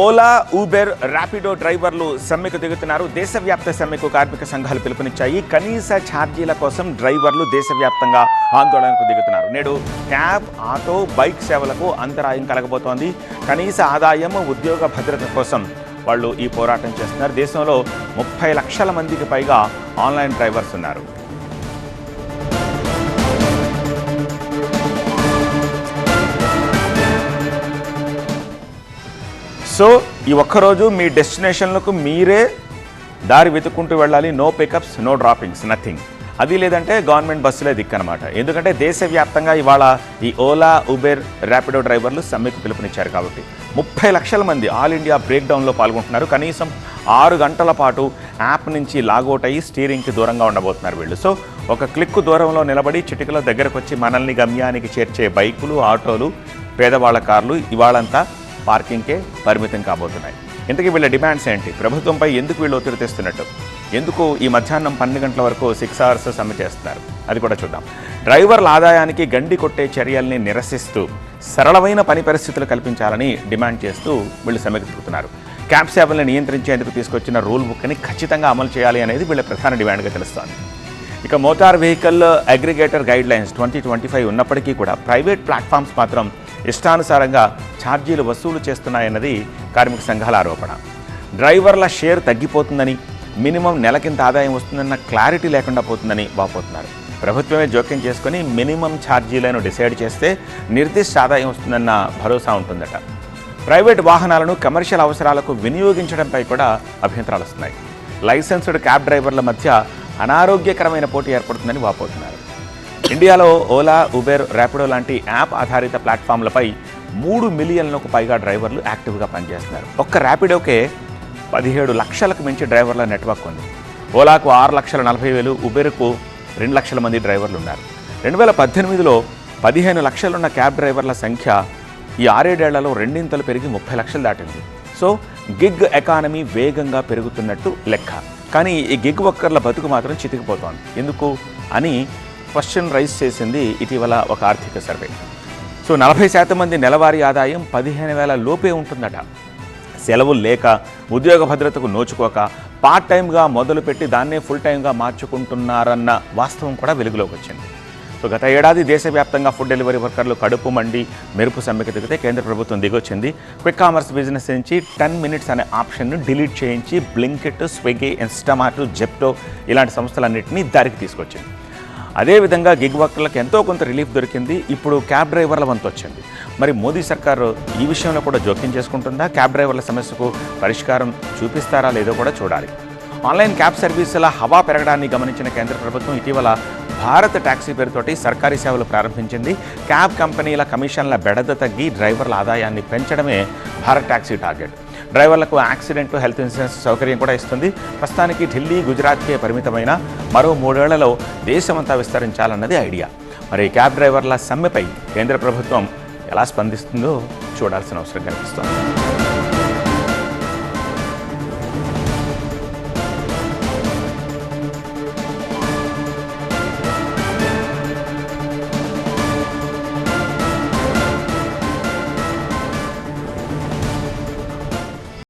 ఓలా, ఊబెర్, ర్యాపిడో డ్రైవర్లు సమ్మెకు దిగుతున్నారు. దేశవ్యాప్త సమ్మెకు కార్మిక సంఘాలు పిలుపునిచ్చాయి. కనీస ఛార్జీల కోసం డ్రైవర్లు దేశవ్యాప్తంగా ఆందోళనకు దిగుతున్నారు. నేడు క్యాబ్, ఆటో, బైక్ సేవలకు అంతరాయం కలగబోతోంది. కనీస ఆదాయం, ఉద్యోగ భద్రత కోసం వాళ్ళు ఈ పోరాటం చేస్తున్నారు. దేశంలో 30 లక్షల మందికి పైగా ఆన్లైన్ డ్రైవర్స్ ఉన్నారు. సో ఈ ఒక్కరోజు మీ డెస్టినేషన్లకు మీరే దారి వెతుక్కుంటూ వెళ్ళాలి. No pickups, no droppings, nothing. అది లేదంటే గవర్నమెంట్ బస్సులే దిక్కనమాట. ఎందుకంటే దేశవ్యాప్తంగా ఇవాళ ఈ ఓలా, ఉబెర్, ర్యాపిడో డ్రైవర్లు సమ్మెకు పిలుపునిచ్చారు కాబట్టి 30 లక్షల మంది ఆల్ ఇండియా బ్రేక్డౌన్లో పాల్గొంటున్నారు. కనీసం 6 గంటల పాటు యాప్ నుంచి లాగౌట్ అయ్యి స్టీరింగ్కి దూరంగా ఉండబోతున్నారు వీళ్ళు. సో ఒక క్లిక్ దూరంలో నిలబడి చిటికలో దగ్గరకు వచ్చి మనల్ని గమ్యానికి చేర్చే బైకులు, ఆటోలు, పేదవాళ్ల కార్లు ఇవాళంతా పార్కింగ్కే పరిమితం కాబోతున్నాయి. ఇంతకీ వీళ్ళ డిమాండ్స్ ఏంటి? ప్రభుత్వంపై ఎందుకు వీళ్ళు ఒత్తిడి తెస్తున్నట్టు? ఎందుకు ఈ మధ్యాహ్నం 12 గంటల వరకు 6 అవర్స్ సమ్మె చేస్తున్నారు? అది కూడా చూద్దాం. డ్రైవర్ల ఆదాయానికి గండి కొట్టే చర్యల్ని నిరసిస్తూ సరళమైన పని పరిస్థితులు కల్పించాలని డిమాండ్ చేస్తూ వీళ్ళు సమ్మెకు దిగుతున్నారు. క్యాబ్ సేవలను నియంత్రించేందుకు తీసుకొచ్చిన రూల్ బుక్ని ఖచ్చితంగా అమలు చేయాలి అనేది వీళ్ళ ప్రధాన డిమాండ్గా తెలుస్తోంది. ఇక motor vehicle aggregator guide lines 2025 ఉన్నప్పటికీ కూడా ప్రైవేట్ ప్లాట్ఫామ్స్ మాత్రం ఇష్టానుసారంగా ఛార్జీలు వసూలు చేస్తున్నాయన్నది కార్మిక సంఘాల ఆరోపణ. డ్రైవర్ల షేర్ తగ్గిపోతుందని, మినిమం నెలకింత ఆదాయం వస్తుందన్న క్లారిటీ లేకుండా పోతుందని వాపోతున్నారు. ప్రభుత్వమే జోక్యం చేసుకుని మినిమం ఛార్జీలను డిసైడ్ చేస్తే నిర్దిష్ట ఆదాయం వస్తుందన్న భరోసా ఉంటుందట. ప్రైవేట్ వాహనాలను కమర్షియల్ అవసరాలకు వినియోగించడంపై కూడా అభ్యంతరాలు వస్తున్నాయి. లైసెన్స్డ్ క్యాబ్ డ్రైవర్ల మధ్య అనారోగ్యకరమైన పోటీ ఏర్పడుతుందని వాపోతున్నారు. ఇండియాలో ఓలా, ఉబెర్, ర్యాపిడో లాంటి యాప్ ఆధారిత ప్లాట్ఫామ్లపై 3 మిలియన్లకు పైగా డ్రైవర్లు యాక్టివ్గా పనిచేస్తున్నారు. ఒక్క ర్యాపిడోకే 17 లక్షలకు మించి డ్రైవర్ల నెట్వర్క్ ఉంది. ఓలాకు 6,40,000, ఉబెర్కు 2 లక్షల మంది డ్రైవర్లు ఉన్నారు. 2018లో 15 లక్షలున్న క్యాబ్ డ్రైవర్ల సంఖ్య ఈ 6-7 ఏళ్లలో రెండింతలు పెరిగి 30 లక్షలు దాటింది. సో గిగ్ ఎకానమీ వేగంగా పెరుగుతున్నట్టు లెక్క. కానీ ఈ గిగ్ వర్కర్ల బతుకు మాత్రం చితికిపోతోంది. ఎందుకు అని క్వశ్చన్ రైజ్ చేసింది ఇటీవల ఒక ఆర్థిక సర్వే. సో 40% మంది నెలవారీ ఆదాయం 15,000 లోపే ఉంటుందట. సెలవులు లేక, ఉద్యోగ భద్రతకు నోచుకోక పార్ట్ టైంగా మొదలుపెట్టి దాన్నే ఫుల్ టైంగా మార్చుకుంటున్నారన్న వాస్తవం కూడా వెలుగులోకి వచ్చింది. సో గత ఏడాది దేశవ్యాప్తంగా ఫుడ్ డెలివరీ వర్కర్లు కడుపు మండి మెరుపు సమ్మెకు దిగితే కేంద్ర ప్రభుత్వం దిగొచ్చింది. క్విక్ కామర్స్ బిజినెస్ నుంచి 10 మినిట్స్ అనే ఆప్షన్ను డిలీట్ చేయించి బ్లింకిట్, స్విగ్గీ, ఇన్స్టామార్ట్, జెప్టో ఇలాంటి సంస్థలన్నింటినీ దారికి తీసుకొచ్చింది. అదేవిధంగా గిగ్ వర్కర్లకు ఎంతో కొంత రిలీఫ్ దొరికింది. ఇప్పుడు క్యాబ్ డ్రైవర్ల వంతు వచ్చింది. మరి మోదీ సర్కారు ఈ విషయంలో కూడా జోక్యం చేసుకుంటుందా? క్యాబ్ డ్రైవర్ల సమస్యకు పరిష్కారం చూపిస్తారా లేదో కూడా చూడాలి. ఆన్లైన్ క్యాబ్ సర్వీసుల హవా పెరగడాన్ని గమనించిన కేంద్ర ప్రభుత్వం ఇటీవల భారత్ టాక్సీ పేరుతోటి సర్కారీ సేవలు ప్రారంభించింది. క్యాబ్ కంపెనీల కమిషన్ల బెడద తగ్గి డ్రైవర్ల ఆదాయాన్ని పెంచడమే భారత్ టాక్సీ టార్గెట్. డ్రైవర్లకు యాక్సిడెంట్, హెల్త్ ఇన్సూరెన్స్ సౌకర్యం కూడా ఇస్తుంది. ప్రస్తుతానికి ఢిల్లీ, గుజరాత్కే పరిమితమైన మరో 3 ఏళ్లలో దేశమంతా విస్తరించాలన్నది ఐడియా. మరి క్యాబ్ డ్రైవర్ల సమ్మెపై కేంద్ర ప్రభుత్వం ఎలా స్పందిస్తుందో చూడాల్సిన అవసరం కనిపిస్తోంది.